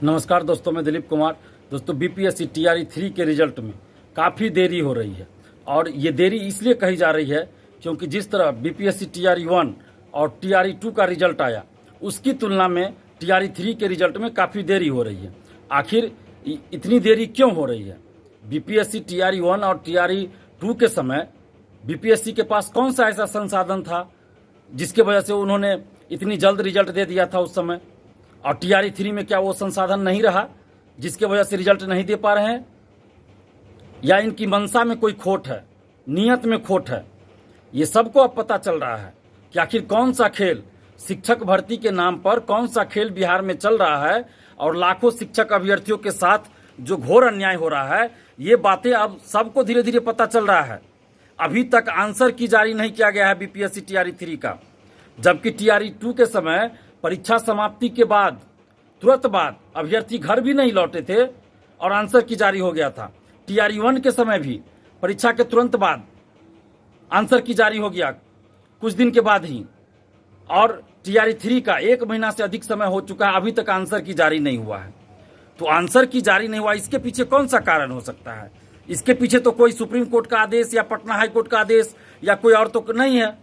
नमस्कार दोस्तों, मैं दिलीप कुमार। दोस्तों, बीपीएससी टीआरई 3 के रिजल्ट में काफ़ी देरी हो रही है और ये देरी इसलिए कही जा रही है क्योंकि जिस तरह बीपीएससी टीआरई 1 और टीआरई 2 का रिजल्ट आया उसकी तुलना में टीआरई 3 के रिजल्ट में काफ़ी देरी हो रही है। आखिर इतनी देरी क्यों हो रही है? बीपीएससी टीआरई 1 और टीआरई 2 के समय बीपीएससी के पास कौन सा ऐसा संसाधन था जिसके वजह से उन्होंने इतनी जल्द रिजल्ट दे दिया था उस समय? और टीआरई 3 में क्या वो संसाधन नहीं रहा जिसके वजह से रिजल्ट नहीं दे पा रहे हैं? या इनकी मंशा में कोई खोट है, नीयत में खोट है? ये सबको अब पता चल रहा है कि आखिर कौन सा खेल, शिक्षक भर्ती के नाम पर कौन सा खेल बिहार में चल रहा है और लाखों शिक्षक अभ्यर्थियों के साथ जो घोर अन्याय हो रहा है। ये बातें अब सबको धीरे धीरे पता चल रहा है। अभी तक आंसर की जारी नहीं किया गया है बीपीएससी टीआरई 3 का, जबकि टीआरई 2 के समय परीक्षा समाप्ति के बाद तुरंत बाद अभ्यर्थी घर भी नहीं लौटे थे और आंसर की जारी हो गया था। टीआरई 1 के समय भी परीक्षा के तुरंत बाद आंसर की जारी हो गया, कुछ दिन के बाद ही। और टीआरई 3 का 1 महीना से अधिक समय हो चुका है, अभी तक आंसर की जारी नहीं हुआ है। तो आंसर की जारी नहीं हुआ, इसके पीछे कौन सा कारण हो सकता है? इसके पीछे तो कोई सुप्रीम कोर्ट का आदेश या पटना हाई कोर्ट का आदेश या कोई और तो नहीं है।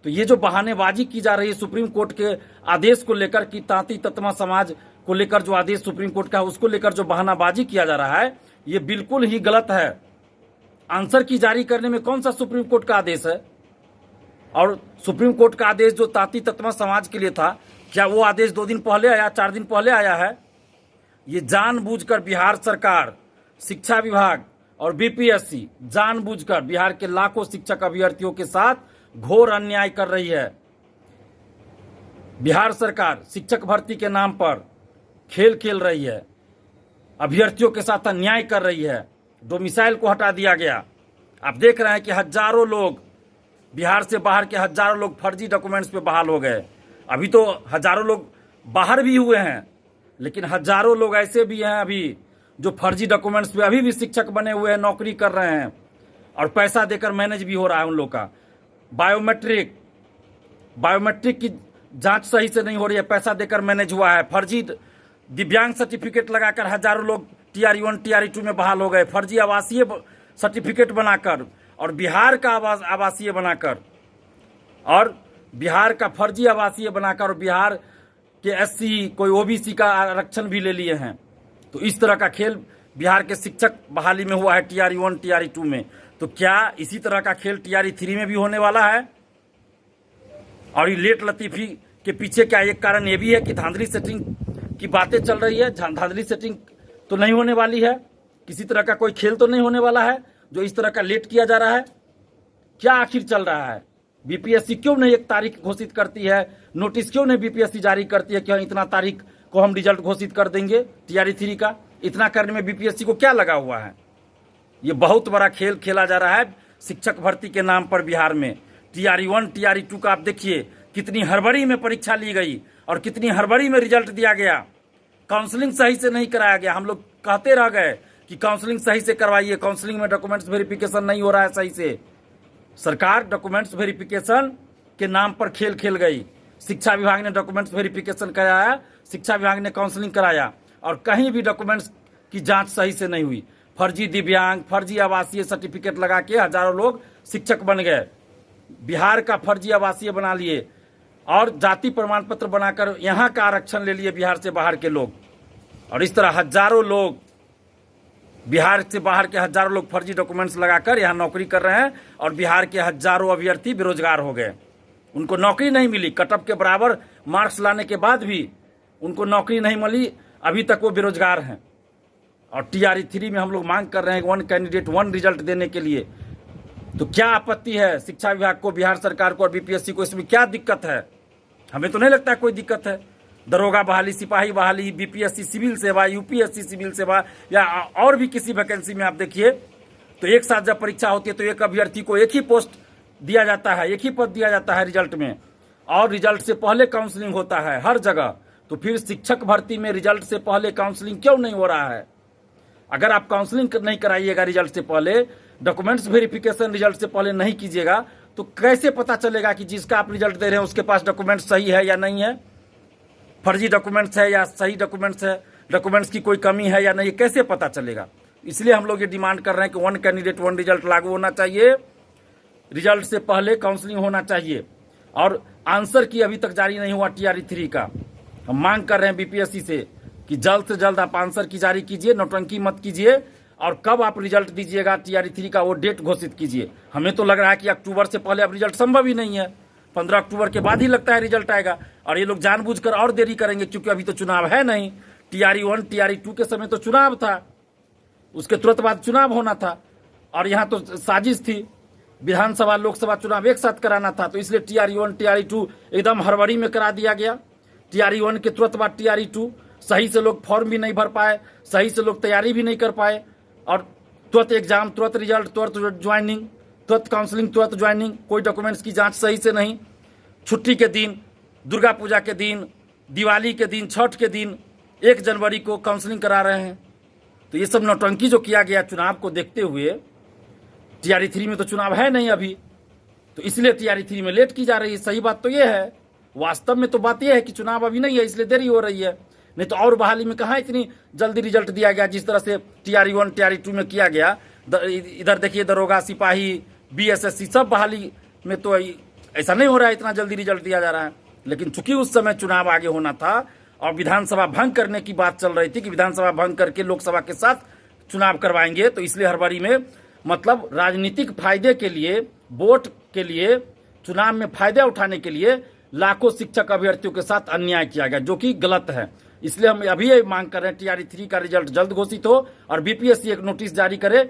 तो ये जो बहानेबाजी की जा रही है सुप्रीम कोर्ट के आदेश को लेकर कि तांती ततमा समाज को लेकर जो आदेश सुप्रीम कोर्ट का है उसको लेकर जो बहानाबाजी किया जा रहा है, ये बिल्कुल ही गलत है। आंसर की जारी करने में कौन सा सुप्रीम कोर्ट का आदेश है? और सुप्रीम कोर्ट का आदेश जो तांती ततमा समाज के लिए था, क्या वो आदेश 2 दिन पहले आया, 4 दिन पहले आया है? ये जानबूझकर बिहार सरकार, शिक्षा विभाग और बीपीएससी जानबूझकर बिहार के लाखों शिक्षक अभ्यर्थियों के साथ घोर अन्याय कर रही है। बिहार सरकार शिक्षक भर्ती के नाम पर खेल खेल रही है, अभ्यर्थियों के साथ अन्याय कर रही है। डोमिसाइल को हटा दिया गया। आप देख रहे हैं कि हजारों लोग, बिहार से बाहर के हजारों लोग फर्जी डॉक्यूमेंट्स पे बहाल हो गए। अभी तो हजारों लोग बाहर भी हुए हैं, लेकिन हजारों लोग ऐसे भी हैं अभी जो फर्जी डॉक्यूमेंट्स पे अभी भी शिक्षक बने हुए हैं, नौकरी कर रहे हैं और पैसा देकर मैनेज भी हो रहा है उन लोग का। बायोमेट्रिक की जांच सही से नहीं हो रही है, पैसा देकर मैनेज हुआ है। फर्जी दिव्यांग सर्टिफिकेट लगाकर हजारों लोग टीआरई 1 टीआरई 2 में बहाल हो गए, फर्जी आवासीय सर्टिफिकेट बनाकर और बिहार का आवासीय बनाकर और बिहार का फर्जी आवासीय बनाकर और बिहार के एससी, कोई ओबीसी का आरक्षण भी ले लिए हैं। तो इस तरह का खेल बिहार के शिक्षक बहाली में हुआ है टीआरई 1 टीआरई 2 में। तो क्या इसी तरह का खेल टीआरई 3 में भी होने वाला है? और ये लेट लतीफी के पीछे क्या एक कारण ये भी है कि धांधली सेटिंग की बातें चल रही है? धांधली सेटिंग तो नहीं होने वाली है, किसी तरह का कोई खेल तो नहीं होने वाला है जो इस तरह का लेट किया जा रहा है? क्या आखिर चल रहा है? बीपीएससी क्यों नहीं एक तारीख घोषित करती है, नोटिस क्यों नहीं बीपीएससी जारी करती है कि इतना तारीख को हम रिजल्ट घोषित कर देंगे टीआरई 3 का? इतना करने में बीपीएससी को क्या लगा हुआ है? ये बहुत बड़ा खेल खेला जा रहा है शिक्षक भर्ती के नाम पर बिहार में। टीआरई 1 टीआरई 2 का आप देखिए, कितनी हड़बड़ी में परीक्षा ली गई और कितनी हड़बड़ी में रिजल्ट दिया गया। काउंसलिंग सही से नहीं कराया गया। हम लोग कहते रह गए कि काउंसलिंग सही से करवाइए, काउंसलिंग में डॉक्यूमेंट्स वेरिफिकेशन नहीं हो रहा है सही से। सरकार डॉक्यूमेंट्स वेरिफिकेशन के नाम पर खेल खेल गई। शिक्षा विभाग ने डॉक्यूमेंट्स वेरिफिकेशन कराया, शिक्षा विभाग ने काउंसलिंग कराया और कहीं भी डॉक्यूमेंट्स की जांच सही से नहीं हुई। फर्जी दिव्यांग, फर्जी आवासीय सर्टिफिकेट लगा के हजारों लोग शिक्षक बन गए। बिहार का फर्जी आवासीय बना लिए और जाति प्रमाण पत्र बनाकर यहाँ का आरक्षण ले लिए बिहार से बाहर के लोग। और इस तरह हजारों लोग, बिहार से बाहर के हजारों लोग फर्जी डॉक्यूमेंट्स लगाकर यहाँ नौकरी कर रहे हैं और बिहार के हजारों अभ्यर्थी बेरोजगार हो गए। उनको नौकरी नहीं मिली। कटअप के बराबर मार्क्स लाने के बाद भी उनको नौकरी नहीं मिली, अभी तक वो बेरोजगार हैं। और टीआरई 3 में हम लोग मांग कर रहे हैं 1 कैंडिडेट 1 रिजल्ट देने के लिए। तो क्या आपत्ति है शिक्षा विभाग को, बिहार सरकार को और बीपीएससी को? इसमें क्या दिक्कत है? हमें तो नहीं लगता है कोई दिक्कत है। दरोगा बहाली, सिपाही बहाली, बीपीएससी सिविल सेवा, यूपीएससी सिविल सेवा या और भी किसी वैकेंसी में आप देखिए तो एक साथ जब परीक्षा होती है तो एक अभ्यर्थी को एक ही पोस्ट दिया जाता है, एक ही पद दिया जाता है रिजल्ट में, और रिजल्ट से पहले काउंसलिंग होता है हर जगह। तो फिर शिक्षक भर्ती में रिजल्ट से पहले काउंसलिंग क्यों नहीं हो रहा है? अगर आप काउंसलिंग नहीं कराइएगा रिजल्ट से पहले, डॉक्यूमेंट्स वेरिफिकेशन रिजल्ट से पहले नहीं कीजिएगा, तो कैसे पता चलेगा कि जिसका आप रिजल्ट दे रहे हैं उसके पास डॉक्यूमेंट सही है या नहीं है, फर्जी डॉक्यूमेंट्स है या सही डॉक्यूमेंट्स है? डॉक्यूमेंट्स की कोई कमी है या नहीं, कैसे पता चलेगा? इसलिए हम लोग ये डिमांड कर रहे हैं कि 1 कैंडिडेट 1 रिजल्ट लागू होना चाहिए, रिजल्ट से पहले काउंसलिंग होना चाहिए, और आंसर की अभी तक जारी नहीं हुआ TRE 3 का। हम मांग कर रहे हैं BPSC से कि जल्द से जल्द आप आंसर की जारी कीजिए, नौटंकी मत कीजिए, और कब आप रिजल्ट दीजिएगा TRE 3 का वो डेट घोषित कीजिए। हमें तो लग रहा है कि अक्टूबर से पहले अब रिजल्ट संभव ही नहीं है, 15 अक्टूबर के बाद ही लगता है रिजल्ट आएगा, और ये लोग जानबूझकर और देरी करेंगे क्योंकि अभी तो चुनाव है नहीं। TRE 1 TRE 2 के समय तो चुनाव था, उसके तुरंत बाद चुनाव होना था, और यहाँ तो साजिश थी विधानसभा लोकसभा चुनाव एक साथ कराना था, तो इसलिए TRE 1 TRE 2 एकदम हड़बड़ी में करा दिया गया। TRE 1 के तुरंत बाद TRE 2, सही से लोग फॉर्म भी नहीं भर पाए, सही से लोग तैयारी भी नहीं कर पाए, और तुरंत एग्जाम, तुरंत रिजल्ट, तुरंत ज्वाइनिंग, तुरंत काउंसलिंग, तुरंत ज्वाइनिंग, कोई डॉक्यूमेंट्स की जांच सही से नहीं। छुट्टी के दिन, दुर्गा पूजा के दिन, दिवाली के दिन, छठ के दिन, 1 जनवरी को काउंसलिंग करा रहे हैं। तो ये सब नौटंकी जो किया गया चुनाव को देखते हुए, TRE 3 में तो चुनाव है नहीं अभी, तो इसलिए TRE 3 में लेट की जा रही है। सही बात तो ये है, वास्तव में तो बात यह है कि चुनाव अभी नहीं है, इसलिए देरी हो रही है। नहीं तो और बहाली में कहाँ इतनी जल्दी रिजल्ट दिया गया जिस तरह से TRE 1 TRE 2 में किया गया। इधर देखिए, दरोगा, सिपाही, BSSC सब बहाली में तो ऐसा नहीं हो रहा है, इतना जल्दी रिजल्ट दिया जा रहा है। लेकिन चूंकि उस समय चुनाव आगे होना था और विधानसभा भंग करने की बात चल रही थी कि विधानसभा भंग करके लोकसभा के साथ चुनाव करवाएंगे, तो इसलिए हड़बड़ी में, मतलब राजनीतिक फायदे के लिए, वोट के लिए, चुनाव में फायदे उठाने के लिए लाखों शिक्षक अभ्यर्थियों के साथ अन्याय किया गया, जो कि गलत है। इसलिए हम अभी ये मांग कर रहे हैं TRE 3 का रिजल्ट जल्द घोषित हो और BPSC एक नोटिस जारी करे